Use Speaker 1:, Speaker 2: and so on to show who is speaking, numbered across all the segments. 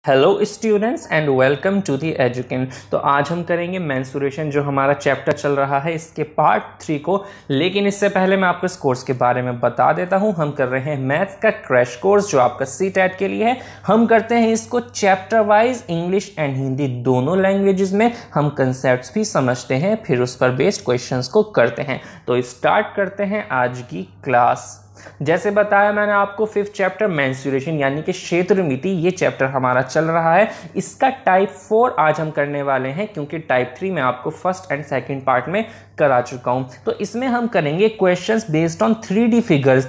Speaker 1: Hello students and welcome to the एजुकेन। तो आज हम करेंगे मेंस्ट्रुएशन, जो हमारा चैप्टर चल रहा है इसके पार्ट 3 को। लेकिन इससे पहले मैं आपको इस कोर्स के बारे में बता देता हूं। हम कर रहे हैं मैथ्स का क्रैश कोर्स जो आपका सीटेट के लिए है। हम करते हैं इसको chapter wise, English and Hindi दोनों लैंग्वेजेस में। हम कंसेप्ट्स भी समझते हैं, फिर उस पर बेस्ड क्वेश्चंस को करते हैं। तो स्टार्ट करते हैं आज की क्लास। जैसे बताया मैंने आपको, 5th चैप्टर मेंस्ट्रुएशन यानी कि क्षेत्र मिति, ये चैप्टर हमारा चल रहा है। इसका टाइप 4 आज हम करने वाले हैं, क्योंकि टाइप 3 में आपको फर्स्ट एंड सेकंड पार्ट में करा चुका हूं। तो इसमें हम करेंगे questions based on 3D figures,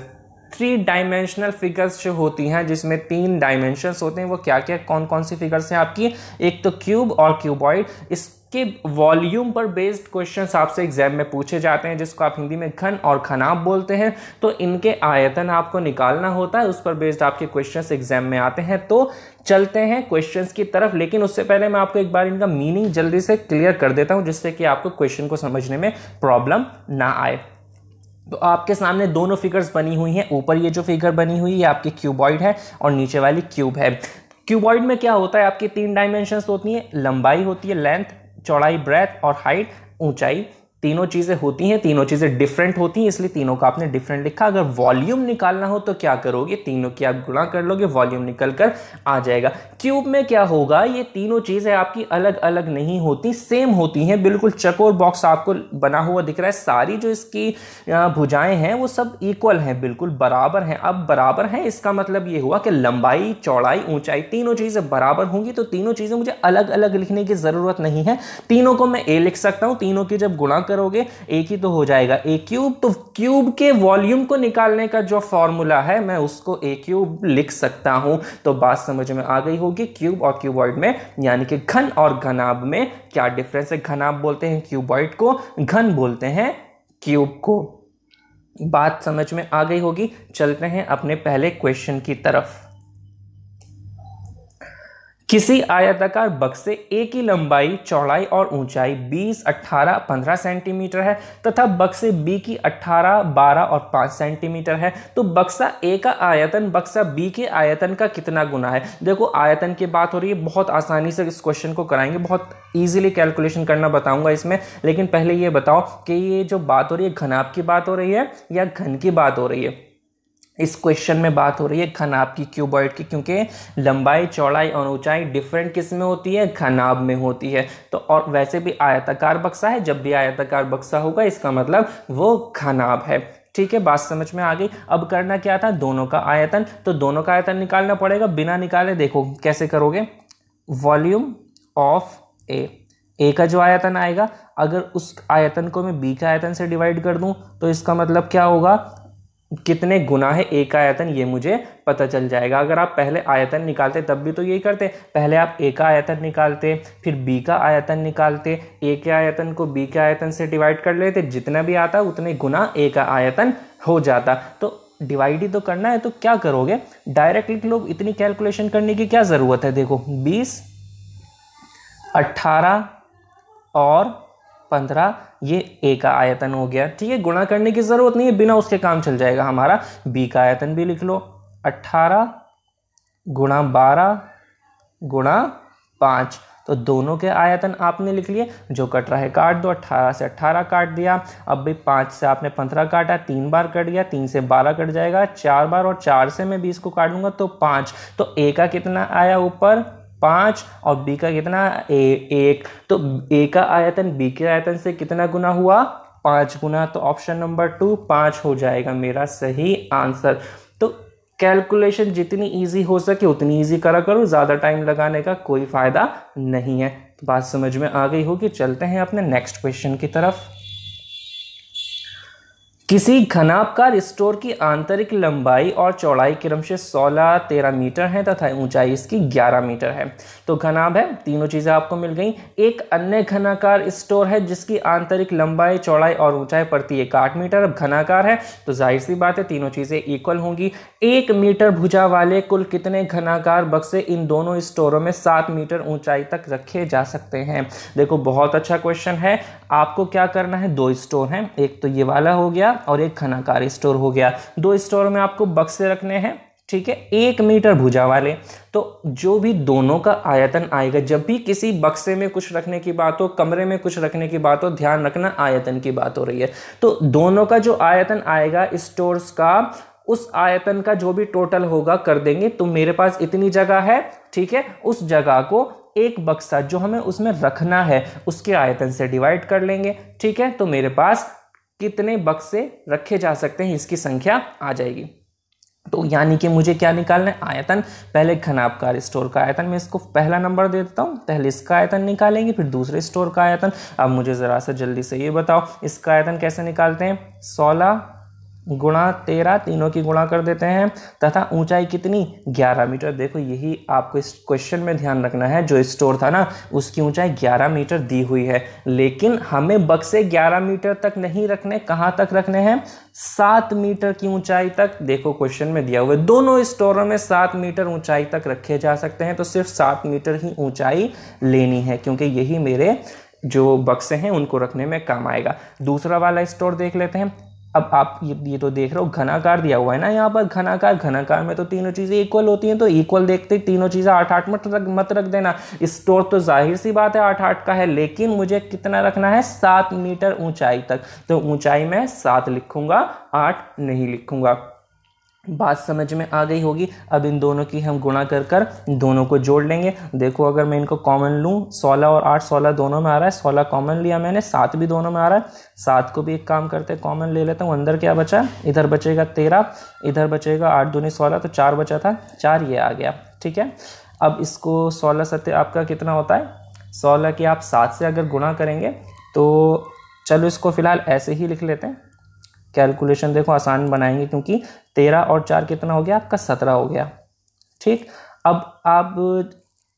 Speaker 1: 3 dimensional figures जो होती हैं, जिसमें 3 डायमेंशंस होते हैं। वो क्या क्या, कौन कौन सी फिगर्स हैं आपकी? एक तो क्यूब और क्यूबॉइड। इसके वॉल्यूम पर बेस्ड क्वेश्चंस आपसे एग्जाम में पूछे जाते हैं, जिसको आप हिंदी में घन और खनाप बोलते हैं। तो इनके आयतन आपको निकालना होता है, उस पर बेस्ड आपके क्वेश्चंस एग्जाम में आते हैं। तो चलते हैं क्वेश्चंस की तरफ, लेकिन उससे पहले मैं आपको एक बार इनका मीनिंग जल्दी से क्लियर कर देता हूं, जिससे कि आपको क्वेश्चन को समझने में प्रॉब्लम ना आए। तो आपके सामने दोनों फिगर्स बनी हुई हैं। ऊपर ये जो फिगर बनी हुई है आपकी क्यूबॉइड है और नीचे वाली क्यूब है। क्यूबॉइड में क्या होता है, आपकी 3 डायमेंशंस होती हैं। लंबाई होती है, लेंथ, चौड़ाई ब्रेथ, और हाइट ऊंचाई। तीनों चीजें होती हैं, तीनों चीजें डिफरेंट होती हैं, इसलिए तीनों का आपने डिफरेंट लिखा। अगर वॉल्यूम निकालना हो तो क्या करोगे, तीनों की आप गुणा कर लोगे, वॉल्यूम निकल कर आ जाएगा। क्यूब में क्या होगा, ये तीनों चीजें आपकी अलग अलग नहीं होती, सेम होती हैं। बिल्कुल चकोर बॉक्स आपको बना हुआ दिख रहा है। सारी जो इसकी भुजाएं हैं वो सब इक्वल हैं, बिल्कुल बराबर हैं। अब बराबर हैं, इसका मतलब ये हुआ कि लंबाई, चौड़ाई, ऊंचाई, तीनों चीजें बराबर होंगी। तो तीनों चीजें मुझे अलग अलग लिखने की जरूरत नहीं है, तीनों को मैं ए लिख सकता हूं। तीनों की जब गुणा करोगे एक ही तो हो जाएगा, ए क्यूब। तो क्यूब के वॉल्यूम को निकालने का जो फॉर्मूला है, मैं उसको ए क्यूब लिख सकता हूं। तो बात समझ में आ गई होगी। क्यूब और क्यूबॉइड में यानी कि घन और घनाभ में क्या डिफरेंस है? घनाभ बोलते हैं क्यूबॉइड को, घन बोलते हैं क्यूब को। बात समझ में आ गई होगी। चलते हैं अपने पहले क्वेश्चन की तरफ। किसी आयताकार बक्से ए की लंबाई, चौड़ाई और ऊंचाई 20, 18, 15 सेंटीमीटर है तथा बक्से बी की 18, 12 और 5 सेंटीमीटर है। तो बक्सा ए का आयतन बक्सा बी के आयतन का कितना गुना है? देखो, आयतन की बात हो रही है, बहुत आसानी से इस क्वेश्चन को कराएंगे, बहुत इजीली कैलकुलेशन करना बताऊंगा इसमें। लेकिन पहले ये बताओ कि ये जो बात हो रही है, घनाभ की बात हो रही है या घन की बात हो रही है? इस क्वेश्चन में बात हो रही है घनाभ की, क्यूबॉइड की, क्योंकि लंबाई, चौड़ाई और ऊंचाई डिफरेंट किस में होती है? घनाभ में होती है। तो और वैसे भी आयताकार बक्सा है, जब भी आयताकार बक्सा होगा इसका मतलब वो घनाभ है। ठीक है, बात समझ में आ गई। अब करना क्या था, दोनों का आयतन। तो दोनों का आयतन निकालना पड़ेगा, बिना निकाले देखो कैसे करोगे। वॉल्यूम ऑफ ए का जो आयतन आएगा, अगर उस आयतन को मैं बी के आयतन से डिवाइड कर दूं तो इसका मतलब क्या होगा, कितने गुना है ए का आयतन, ये मुझे पता चल जाएगा। अगर आप पहले आयतन निकालते तब भी तो यही करते, पहले आप ए का आयतन निकालते, फिर बी का आयतन निकालते, ए के आयतन को बी के आयतन से डिवाइड कर लेते, जितना भी आता उतने गुना ए का आयतन हो जाता। तो डिवाइड ही तो करना है, तो क्या करोगे, डायरेक्ट लिख लो। इतनी कैलकुलेशन करने की क्या ज़रूरत है? देखो 20, 18 और 15, ये ए का आयतन हो गया। ठीक है, गुणा करने की जरूरत नहीं है, बिना उसके काम चल जाएगा हमारा। बी का आयतन भी लिख लो, 18 गुणा 12 गुणा 5। तो दोनों के आयतन आपने लिख लिए, जो कट रहा है काट दो। 18 से 18 काट दिया। अब भी 5 से आपने 15 काटा, 3 बार कट गया, 3 से 12 कट जाएगा, 4 बार, और 4 से मैं 20 को काट दूंगा तो 5। तो ए का कितना आया ऊपर? 5, और बी का कितना? 1। तो ए का आयतन बी के आयतन से कितना गुना हुआ? 5 गुना। तो ऑप्शन नंबर 2 5 हो जाएगा मेरा सही आंसर। तो कैलकुलेशन जितनी इजी हो सके उतनी इजी करा करो, ज़्यादा टाइम लगाने का कोई फ़ायदा नहीं है। तो बात समझ में आ गई होगी। चलते हैं अपने नेक्स्ट क्वेश्चन की तरफ। किसी घनाभकार स्टोर की आंतरिक लंबाई और चौड़ाई क्रमशः 16, 13 मीटर है तथा ऊंचाई इसकी 11 मीटर है। तो घनाभ है, तीनों चीजें आपको मिल गई। एक अन्य घनाकार स्टोर है जिसकी आंतरिक लंबाई, चौड़ाई और ऊंचाई प्रति एक 8 मीटर। अब घनाकार है तो जाहिर सी बात है तीनों चीजें इक्वल होंगी। 1 मीटर भुजा वाले कुल कितने घनाकार बक्से इन दोनों स्टोरों में 7 मीटर ऊंचाई तक रखे जा सकते हैं? देखो, बहुत अच्छा क्वेश्चन है। आपको क्या करना है, 2 स्टोर हैं, एक तो ये वाला हो गया और एक घनाकार स्टोर हो गया। 2 स्टोर में आपको बक्से रखने हैं। ठीक है, 1 मीटर भुजा वाले। तो जो भी दोनों का आयतन आएगा, जब भी किसी बक्से में कुछ रखने की बात हो, कमरे में कुछ रखने की बात हो, ध्यान रखना आयतन की बात हो रही है। तो दोनों का जो आयतन आएगा स्टोर्स का, उस आयतन का जो भी टोटल होगा कर देंगे। तो मेरे पास इतनी जगह है, ठीक है, उस जगह को एक बक्सा जो हमें उसमें रखना है उसके आयतन से डिवाइड कर लेंगे, ठीक है। तो मेरे पास कितने बक्से रखे जा सकते हैं इसकी संख्या आ जाएगी। तो यानी कि मुझे क्या निकालना है, आयतन। पहले घनाभकार स्टोर का आयतन, मैं इसको पहला नंबर दे देता हूँ। पहले इसका आयतन निकालेंगे, फिर दूसरे स्टोर का आयतन। अब मुझे ज़रा सा जल्दी से ये बताओ इसका आयतन कैसे निकालते हैं। 16 गुणा 13, तीनों की गुणा कर देते हैं, तथा ऊंचाई कितनी, 11 मीटर। देखो यही आपको इस क्वेश्चन में ध्यान रखना है, जो स्टोर था ना उसकी ऊंचाई 11 मीटर दी हुई है, लेकिन हमें बक्से 11 मीटर तक नहीं रखने, कहाँ तक रखने हैं, 7 मीटर की ऊंचाई तक। देखो क्वेश्चन में दिया हुआ है दोनों स्टोरों में 7 मीटर ऊंचाई तक रखे जा सकते हैं, तो सिर्फ 7 मीटर ही ऊंचाई लेनी है, क्योंकि यही मेरे जो बक्से हैं उनको रखने में काम आएगा। दूसरा वाला स्टोर देख लेते हैं। अब आप ये तो देख रहे हो घनाकार दिया हुआ है ना, यहाँ पर घनाकार में तो तीनों चीज़ें इक्वल होती हैं, तो इक्वल देखते तीनों चीज़ें 8-8 मत रख देना। स्टोर तो जाहिर सी बात है 8-8 का है, लेकिन मुझे कितना रखना है, 7 मीटर ऊंचाई तक। तो ऊंचाई में 7 लिखूंगा, 8 नहीं लिखूंगा। बात समझ में आ गई होगी। अब इन दोनों की हम गुणा कर दोनों को जोड़ लेंगे। देखो अगर मैं इनको कॉमन लूँ, 16 और 8, 16 दोनों में आ रहा है, 16 कॉमन लिया मैंने, 7 भी दोनों में आ रहा है। 7 को भी एक काम करते हैं, कॉमन ले लेता हूँ। अंदर क्या बचा, इधर बचेगा 13, इधर बचेगा 8 दूनी 16, तो 4 बचा था, 4 ये आ गया, ठीक है। अब इसको 16 सत्ते आपका कितना होता है, 16 की आप 7 से अगर गुणा करेंगे तो चलो इसको फिलहाल ऐसे ही लिख लेते हैं। कैलकुलेशन देखो आसान बनाएंगे, क्योंकि 13 और 4 कितना हो गया आपका, 17 हो गया, ठीक। अब आप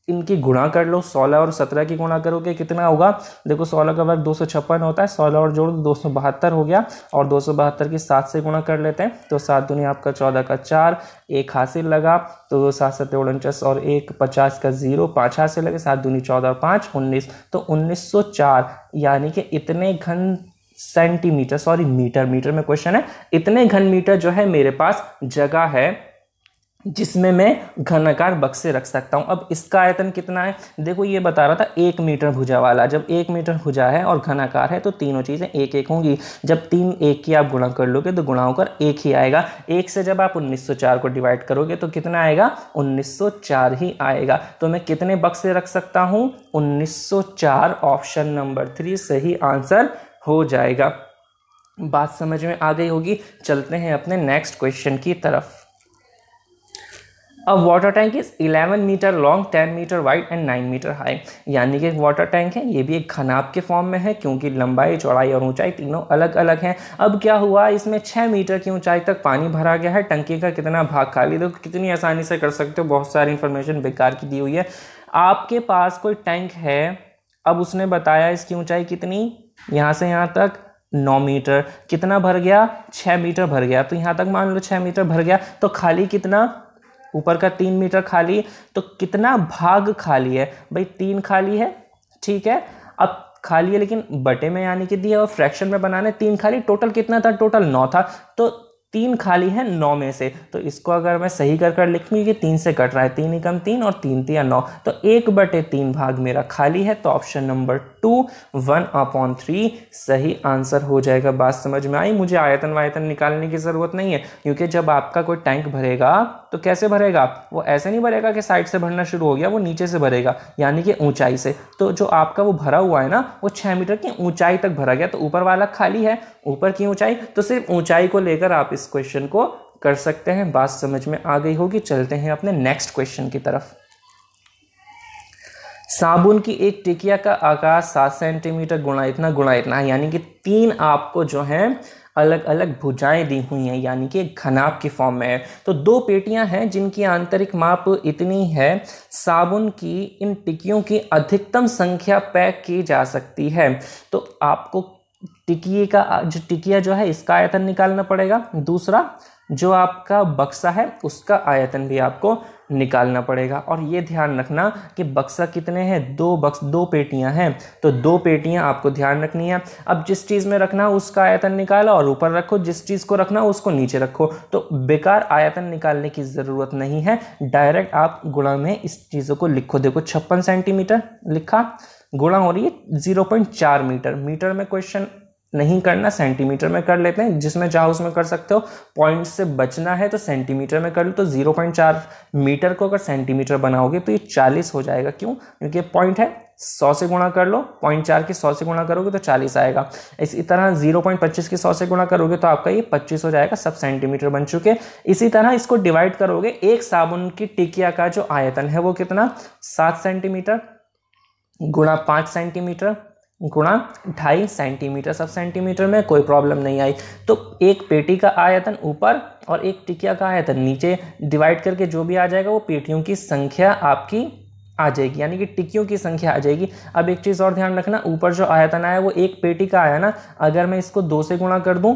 Speaker 1: इनकी गुणा कर लो, 16 और 17 की गुणा करोगे कितना होगा, देखो 16 का वर्ग 256 होता है, 16 और जोड़ 272 हो गया, और 272 की 7 से गुणा कर लेते हैं, तो 7 दूनी आपका 14 का 4, 1 हासिल लगा, तो 7 7 49 और 1 50 का 0, 5 हासिल लगे, 7 दूनी 14 और 5 19, तो 1904, यानी कि इतने घन सेंटीमीटर, सॉरी मीटर में क्वेश्चन है, इतने घन मीटर जो है मेरे पास जगह है जिसमें मैं घनाकार बक्से रख सकता हूं। अब इसका आयतन कितना है, देखो ये बता रहा था 1 मीटर भुजा वाला। जब 1 मीटर भुजा है और घनाकार है तो तीनों चीज़ें 1-1 होंगी। जब 3 1 की आप गुणा कर लोगे तो गुणा होकर 1 ही आएगा। 1 से जब आप 1904 को डिवाइड करोगे तो कितना आएगा, 1904 ही आएगा। तो मैं कितने बक्से रख सकता हूँ, 1904। ऑप्शन नंबर 3 सही आंसर हो जाएगा। बात समझ में आ गई होगी। चलते हैं अपने नेक्स्ट क्वेश्चन की तरफ। अब water tank is 11 metre long, 10 metre wide and 9 metre high. यानी कि एक वाटर टैंक है, ये भी एक घनाभ के फॉर्म में है, क्योंकि लंबाई, चौड़ाई और ऊंचाई तीनों अलग अलग हैं। अब क्या हुआ, इसमें 6 मीटर की ऊंचाई तक पानी भरा गया है। टंकी का कितना भाग खाली, देखो कितनी आसानी से कर सकते हो, बहुत सारी इंफॉर्मेशन बेकार की दी हुई है। आपके पास कोई टैंक है, अब उसने बताया इसकी ऊंचाई कितनी, यहाँ से यहाँ तक 9 मीटर, कितना भर गया, 6 मीटर भर गया। तो यहाँ तक मान लो 6 मीटर भर गया, तो खाली कितना, ऊपर का 3 मीटर खाली, तो कितना भाग खाली है भाई, 3 खाली है, ठीक है। अब खाली है लेकिन बटे में यानी कि दिया और फ्रैक्शन में बनाने, 3 खाली, टोटल कितना था, टोटल 9 था, तो 3 खाली है 9 में से। तो इसको अगर मैं सही कर लिखूंगी कि 3 से कट रहा है, 3 एकम 3 और 3 3 9, तो 1/3 भाग मेरा खाली है। तो ऑप्शन नंबर 2 1/3 सही आंसर हो जाएगा। बात समझ में आई। मुझे आयतन वायतन निकालने की ज़रूरत नहीं है, क्योंकि जब आपका कोई टैंक भरेगा तो कैसे भरेगा, वो ऐसे नहीं भरेगा कि साइड से भरना शुरू हो गया, वो नीचे से भरेगा, यानी कि ऊंचाई से। तो जो आपका वो भरा हुआ है ना, वो 6 मीटर की ऊंचाई तक भरा गया, तो ऊपर वाला खाली है, ऊपर की ऊंचाई, तो सिर्फ ऊंचाई को लेकर आप इस क्वेश्चन को कर सकते हैं। बात समझ में आ गई होगी। चलते हैं अपने नेक्स्ट क्वेश्चन की तरफ। साबुन की एक टिकिया का आकार 7 सेंटीमीटर गुणा इतना, यानी कि 3 आपको जो है अलग अलग भुजाएं दी हुई हैं, यानी कि घनाभ की फॉर्म में है। तो 2 पेटियां हैं जिनकी आंतरिक माप इतनी है। साबुन की इन टिकियों की अधिकतम संख्या पैक की जा सकती है। तो आपको टिकिया जो है इसका आयतन निकालना पड़ेगा। दूसरा जो आपका बक्सा है उसका आयतन भी आपको निकालना पड़ेगा। और ये ध्यान रखना कि बक्सा कितने हैं, दो पेटियां हैं, तो 2 पेटियां आपको ध्यान रखनी है। अब जिस चीज़ में रखना उसका आयतन निकाला और ऊपर रखो, जिस चीज़ को रखना उसको नीचे रखो। तो बेकार आयतन निकालने की ज़रूरत नहीं है, डायरेक्ट आप गुणा में इस चीज़ों को लिखो। देखो 56 सेंटीमीटर लिखा, गुणा हो रही है 0.4 मीटर। मीटर में क्वेश्चन नहीं करना, सेंटीमीटर में कर लेते हैं, जिसमें चाहो उसमें कर सकते हो। पॉइंट से बचना है तो सेंटीमीटर में कर लो। तो 0.4 मीटर को अगर सेंटीमीटर बनाओगे तो ये 40 हो जाएगा। क्यों? क्योंकि पॉइंट है, 100 से गुणा कर लो, 0.4 की 100 से गुणा करोगे तो 40 आएगा। इसी तरह 0.25 की 100 से गुणा करोगे तो आपका ये 25 हो जाएगा। सब सेंटीमीटर बन चुके। इसी तरह इसको डिवाइड करोगे, एक साबुन की टिकिया का जो आयतन है वो कितना, 7 सेंटीमीटर गुणा 5 सेंटीमीटर गुणा 2.5 सेंटीमीटर। सब सेंटीमीटर में, कोई प्रॉब्लम नहीं आई। तो एक पेटी का आयतन ऊपर और एक टिकिया का आयतन नीचे, डिवाइड करके जो भी आ जाएगा वो पेटियों की संख्या आपकी आ जाएगी, यानी कि टिकियों की संख्या आ जाएगी। अब एक चीज़ और ध्यान रखना, ऊपर जो आयतन आया वो एक पेटी का आया ना, अगर मैं इसको 2 से गुणा कर दूं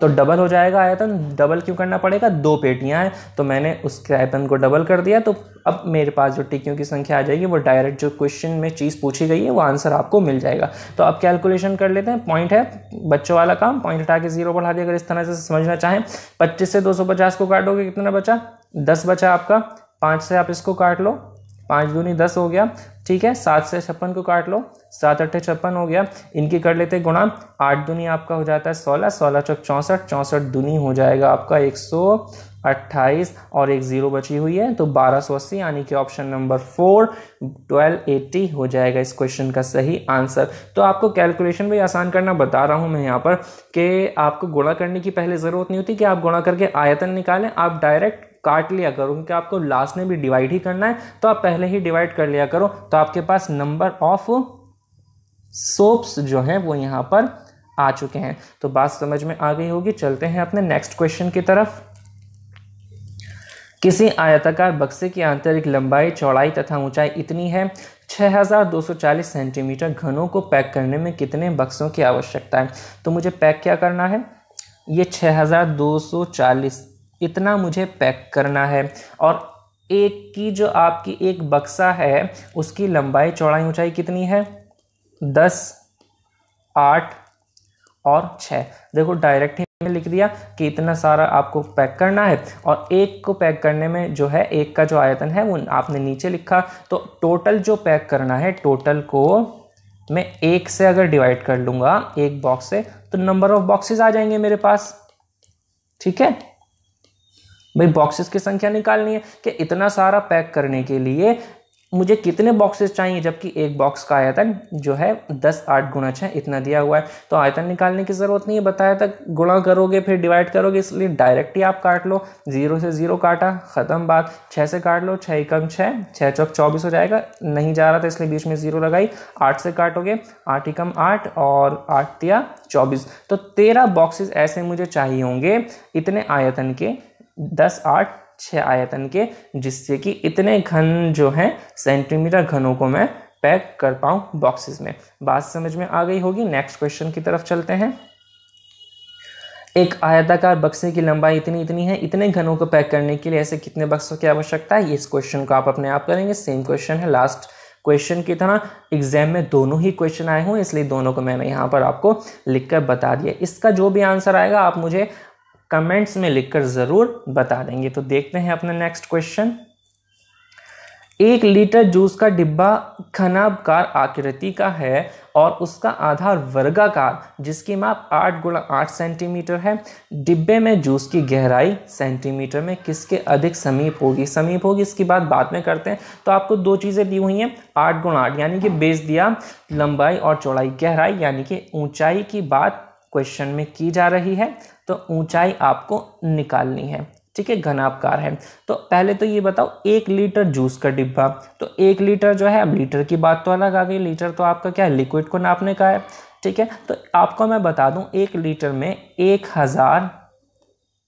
Speaker 1: तो डबल हो जाएगा आयतन। डबल क्यों करना पड़ेगा, 2 पेटियां हैं तो मैंने उसके आयतन को डबल कर दिया। तो अब मेरे पास जो टिकियों की संख्या आ जाएगी वो डायरेक्ट जो क्वेश्चन में चीज़ पूछी गई है वो आंसर आपको मिल जाएगा। तो अब कैलकुलेशन कर लेते हैं। पॉइंट है बच्चों वाला काम, पॉइंट हटा के 0 बढ़ा दिया। अगर इस तरह से समझना चाहें, 25 से 250 को काटोगे कितना बचा, 10 बचा आपका। 5 से आप इसको काट लो, 5 दूनी 10 हो गया, ठीक है। 7 से 56 को काट लो, 7 अट्ठे 56 हो गया। इनकी कर लेते गुणा, 8 दूनी आपका हो जाता है 16, 16 चौक 64, 64 दूनी हो जाएगा आपका 128 और एक 0 बची हुई है तो 1280, यानी कि ऑप्शन नंबर 4 1280 हो जाएगा इस क्वेश्चन का सही आंसर। तो आपको कैलकुलेशन भी आसान करना बता रहा हूं मैं यहाँ पर कि आपको गुणा करने की पहले ज़रूरत नहीं होती कि आप गुणा करके आयतन निकालें, आप डायरेक्ट काट लिया करो, क्योंकि आपको लास्ट में भी डिवाइड ही करना है तो आप पहले ही डिवाइड कर लिया करो। तो आपके पास नंबर ऑफ सोप्स जो है वो यहाँ पर आ चुके हैं। तो बात समझ में आ गई होगी। चलते हैं अपने नेक्स्ट क्वेश्चन की तरफ। किसी आयताकार बक्से की आंतरिक लंबाई, चौड़ाई तथा ऊंचाई इतनी है, 6240 सेंटीमीटर घनों को पैक करने में कितने बक्सों की आवश्यकता है। तो मुझे पैक क्या करना है, ये 6240 इतना मुझे पैक करना है। और एक की जो आपकी एक बक्सा है उसकी लंबाई, चौड़ाई, ऊंचाई कितनी है, 10, 8 और 6। देखो डायरेक्ट ही लिख दिया कि इतना सारा आपको पैक करना है। और एक को पैक करने में जो है, एक का जो आयतन है वो आपने नीचे लिखा। तो टोटल जो पैक करना है, टोटल को मैं 1 से अगर डिवाइड कर लूँगा, एक बॉक्स से, तो नंबर ऑफ बॉक्सेस आ जाएंगे मेरे पास। ठीक है भाई, बॉक्सेस की संख्या निकालनी है कि इतना सारा पैक करने के लिए मुझे कितने बॉक्सेस चाहिए, जबकि एक बॉक्स का आयतन जो है 10, 8 गुणा 6 इतना दिया हुआ है। तो आयतन निकालने की ज़रूरत नहीं है, बताया था गुणा करोगे फिर डिवाइड करोगे, इसलिए डायरेक्ट ही आप काट लो। 0 से 0 काटा, ख़त्म बात। 6 से काट लो, 6 कम 6, 6 चौक 24 हो जाएगा, नहीं जा रहा था इसलिए बीच में 0 लगाई। 8 से काटोगे, 8 कम 8 और 8 तिया 24, तो 13 बॉक्सेस ऐसे मुझे चाहिए होंगे इतने आयतन के, 10, 8, 6 आयतन के, जिससे कि इतने घन जो हैं सेंटीमीटर घनों को मैं पैक कर पाऊँ बॉक्सेस में। बात समझ में आ गई होगी। नेक्स्ट क्वेश्चन की तरफ चलते हैं। एक आयताकार बक्से की लंबाई इतनी है, इतने घनों को पैक करने के लिए ऐसे कितने बक्सों की आवश्यकता है। इस क्वेश्चन को आप अपने आप करेंगे। सेम क्वेश्चन है लास्ट क्वेश्चन की तरह, एग्जाम में दोनों ही क्वेश्चन आए हुए, इसलिए दोनों को मैंने यहाँ पर आपको लिखकर बता दिया। इसका जो भी आंसर आएगा आप मुझे कमेंट्स में लिखकर ज़रूर बता देंगे। तो देखते हैं अपना नेक्स्ट क्वेश्चन। 1 लीटर जूस का डिब्बा घनाकार आकृति का है और उसका आधार वर्गाकार, जिसकी माप 8 × 8 सेंटीमीटर है। डिब्बे में जूस की गहराई सेंटीमीटर में किसके अधिक समीप होगी। समीप होगी इसकी बात बाद में करते हैं। तो आपको 2 चीज़ें दी हुई हैं, 8 × 8 यानी कि बेस दिया, लंबाई और चौड़ाई। गहराई यानी कि ऊंचाई की बात क्वेश्चन में की जा रही है, तो ऊंचाई आपको निकालनी है। ठीक है, घनाकार है। तो पहले तो ये बताओ, 1 लीटर जूस का डिब्बा, तो 1 लीटर जो है, अब लीटर की बात तो अलग आ गई। लीटर तो आपका क्या है, लिक्विड को नापने का है। ठीक है, तो आपको मैं बता दूं 1 लीटर में 1000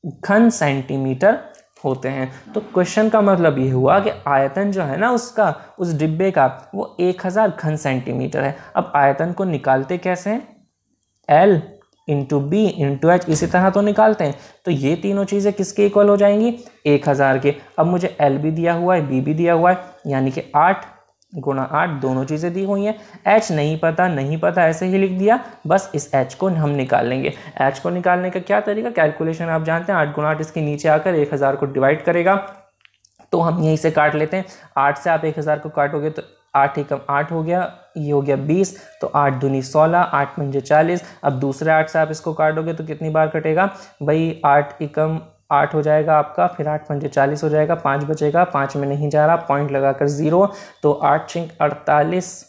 Speaker 1: घन सेंटीमीटर होते हैं। तो क्वेश्चन का मतलब ये हुआ कि आयतन जो है ना उसका, उस डिब्बे का, वो 1000 घन सेंटीमीटर है। अब आयतन को निकालते कैसे हैं, L into B into H, इसी तरह तो निकालते हैं। तो ये तीनों चीज़ें किसके इक्वल हो जाएंगी? 1000 के। अब मुझे एल भी दिया हुआ है, बी भी दिया हुआ है, यानी कि 8 गुणा 8 दोनों चीज़ें दी हुई हैं। एच नहीं पता ऐसे ही लिख दिया, बस इस एच को हम निकाल लेंगे। एच को निकालने का क्या तरीका, कैलकुलेशन आप जानते हैं, 8 गुणा 8 इसके नीचे आकर 1000 को डिवाइड करेगा, तो हम यहीं से काट लेते हैं। 8 से आप 1000 को काटोगे तो 8 एकम 8 हो गया, ये हो गया 20, तो 8 दूनी 16, 8 पंजे 40। अब दूसरे 8 से आप इसको काटोगे तो कितनी बार कटेगा भाई? 8 एकम 8 हो जाएगा आपका, फिर 8 पंजे 40 हो जाएगा, 5 बचेगा, 5 में नहीं जा रहा, पॉइंट लगाकर 0, तो 8 छिंक 48,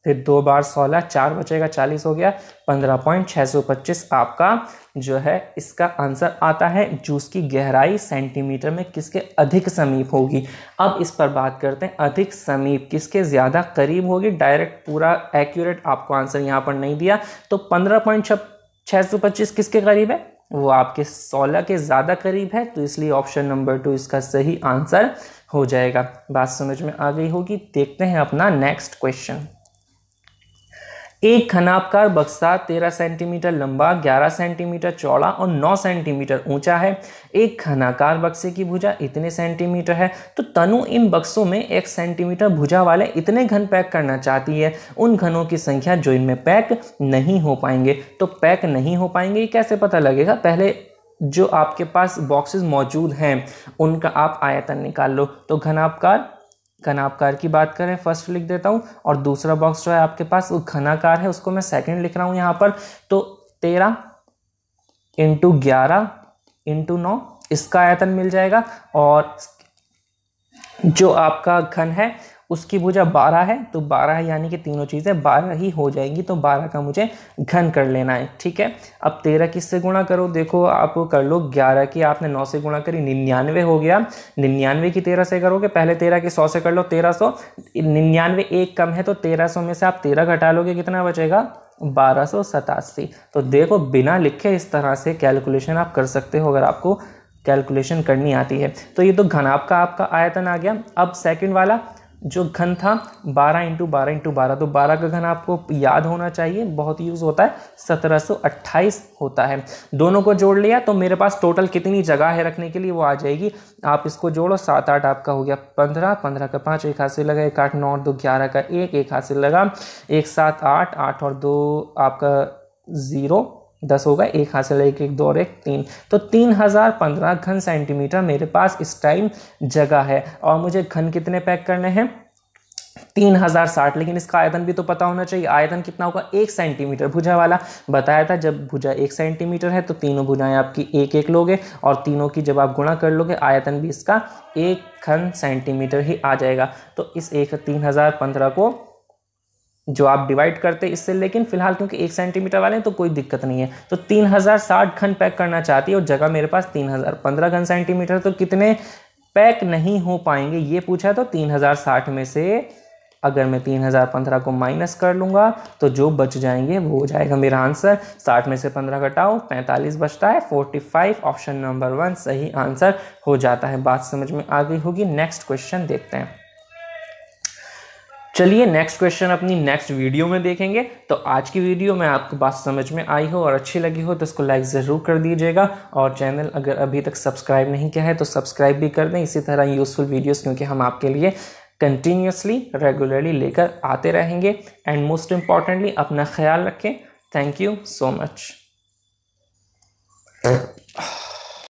Speaker 1: फिर 2 बार 16, 4 बचेगा, 40 हो गया, 15.625 आपका जो है इसका आंसर आता है। जूस की गहराई सेंटीमीटर में किसके अधिक समीप होगी? अब इस पर बात करते हैं, अधिक समीप किसके ज़्यादा करीब होगी। डायरेक्ट पूरा एक्यूरेट आपको आंसर यहाँ पर नहीं दिया, तो 15.625 किसके करीब है? वो आपके 16 के ज़्यादा करीब है, तो इसलिए ऑप्शन नंबर 2 इसका सही आंसर हो जाएगा। बात समझ में आ गई होगी। देखते हैं अपना नेक्स्ट क्वेश्चन। एक घनाभकार बक्सा 13 सेंटीमीटर लंबा, 11 सेंटीमीटर चौड़ा और 9 सेंटीमीटर ऊंचा है। एक घनाकार बक्से की भुजा इतने सेंटीमीटर है, तो तनु इन बक्सों में 1 सेंटीमीटर भुजा वाले इतने घन पैक करना चाहती है। उन घनों की संख्या जो इनमें पैक नहीं हो पाएंगे। तो पैक नहीं हो पाएंगे ये कैसे पता लगेगा? पहले जो आपके पास बॉक्सेस मौजूद हैं उनका आप आयतन निकाल लो। तो घनाभकार की बात करें, फर्स्ट लिख देता हूं, और दूसरा बॉक्स जो है आपके पास वो घनाकार है, उसको मैं सेकंड लिख रहा हूं यहां पर। तो 13 इंटू 11 इंटू 9 इसका आयतन मिल जाएगा, और जो आपका घन है उसकी भुजा 12 है, तो 12 है, यानी कि तीनों चीज़ें 12 ही हो जाएंगी, तो 12 का मुझे घन कर लेना है। ठीक है, अब 13 किससे गुणा करो? देखो आप कर लो, 11 की आपने 9 से गुणा करी, 99 हो गया। 99 की 13 से करोगे, पहले 13 की 100 से कर लो, 1300। 99 एक कम है, तो 1300 में से आप 13 घटा लोगे, कितना बचेगा? 1287। तो देखो बिना लिखे इस तरह से कैलकुलेशन आप कर सकते हो अगर आपको कैलकुलेशन करनी आती है। तो ये तो घनाभ का आपका आयतन आ गया। अब सेकंड वाला जो घन था 12 इंटू 12 इंटू 12, तो 12 का घन आपको याद होना चाहिए, बहुत यूज़ होता है, 1728 होता है। दोनों को जोड़ लिया तो मेरे पास टोटल कितनी जगह है रखने के लिए वो आ जाएगी। आप इसको जोड़ो, 7 8 आपका हो गया 15, 15 का 5 एक हाथ से लगा, 1 8 9 और 2 11 का 1 एक हाथ से लगा, 1 7 8 8 और 2 आपका 0 10 होगा, 1 हाथ से लगा, 1 2 और 1 3, तो 3015 घन सेंटीमीटर मेरे पास इस टाइम जगह है। और मुझे घन कितने पैक करने हैं? 3060। लेकिन इसका आयतन भी तो पता होना चाहिए। आयतन कितना होगा? 1 सेंटीमीटर। भुजा वाला बताया था, जब भुजा 1 सेंटीमीटर है तो तीनों भुजाएं आपकी 1 1 लोगे, और तीनों की जब आप गुणा कर लोगे आयतन भी इसका 1 घन सेंटीमीटर ही आ जाएगा। तो इस 3015 को जो आप डिवाइड करते हैं इससे, लेकिन फिलहाल क्योंकि 1 सेंटीमीटर वाले हैं तो कोई दिक्कत नहीं है। तो 3060 घन पैक करना चाहती है, और जगह मेरे पास 3015 घन सेंटीमीटर, तो कितने पैक नहीं हो पाएंगे ये पूछा। तो 3060 में से अगर मैं 3015 को माइनस कर लूँगा तो जो बच जाएंगे वो हो जाएगा मेरा आंसर। 60 में से 15 घटाओ, 45 बचता है, 45। ऑप्शन नंबर 1 सही आंसर हो जाता है। बात समझ में आ गई होगी। नेक्स्ट क्वेश्चन देखते हैं। चलिए नेक्स्ट क्वेश्चन अपनी नेक्स्ट वीडियो में देखेंगे। तो आज की वीडियो में आपको बात समझ में आई हो और अच्छी लगी हो तो इसको लाइक ज़रूर कर दीजिएगा, और चैनल अगर अभी तक सब्सक्राइब नहीं किया है तो सब्सक्राइब भी कर दें। इसी तरह यूज़फुल वीडियोस क्योंकि हम आपके लिए कंटिन्यूसली रेगुलरली लेकर आते रहेंगे। एंड मोस्ट इम्पॉर्टेंटली अपना ख्याल रखें। Thank you so much.